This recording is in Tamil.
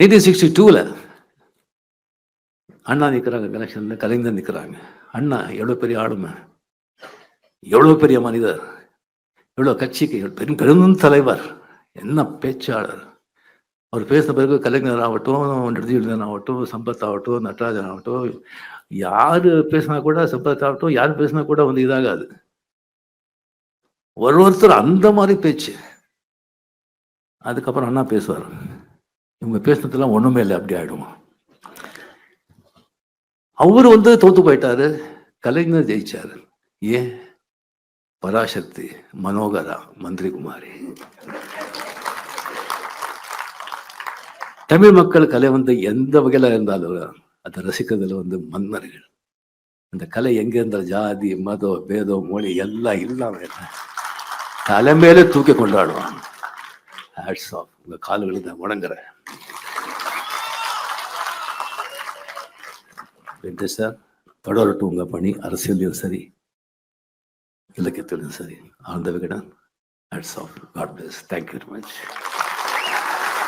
1962 அண்ணா நிற்கிறாங்க, கனெக்ஷன்ல கலைஞர் நிற்கிறாங்க. அண்ணா எவ்வளோ பெரிய ஆளுமை, எவ்வளோ பெரிய மனிதர், எவ்வளோ கட்சிக்கு பெரும் தலைவர், என்ன பேச்சாளர். அவர் பேசின பிறகு கலைஞர் ஆகட்டும், நெடுஞ்செழியன் ஆகட்டும், சம்பத் ஆகட்டும், நடராஜன் ஆகட்டும், யார் பேசினா கூட, சம்பத் ஆகட்டும், யார் பேசினா கூட வந்து இதாகாது. ஒருத்தர் அந்த மாதிரி பேச்சு. அதுக்கப்புறம் அண்ணா பேசுவார், இவங்க பேசுனதுலாம் ஒன்றுமே இல்லை, அப்படி ஆகிடும். அவர் வந்து தோத்து போயிட்டாரு, கலைஞர் ஜெயிச்சாரு. ஏன்? பராசக்தி, மனோகரா, மந்திரி குமாரி. தமிழ் மக்கள் கலை வந்து எந்த வகையில இருந்தாலும் அதை ரசிக்கிறதுல வந்து மன்னர்கள். அந்த கலை எங்க இருந்தால் ஜாதி, மதம், பேதம், மொழி எல்லாம் இல்லாம தலைமையில தூக்கி கொண்டாடுவாங்க. Hats off. உங்க கால்களுக்கு நான் வணங்குறேன். சார், தொடரட்டும் உங்க பணி, அரசியலையும் சரி, இலக்கியத்திலும் சரி. Ananda Vikatan, hats off. God bless. Thank you very much.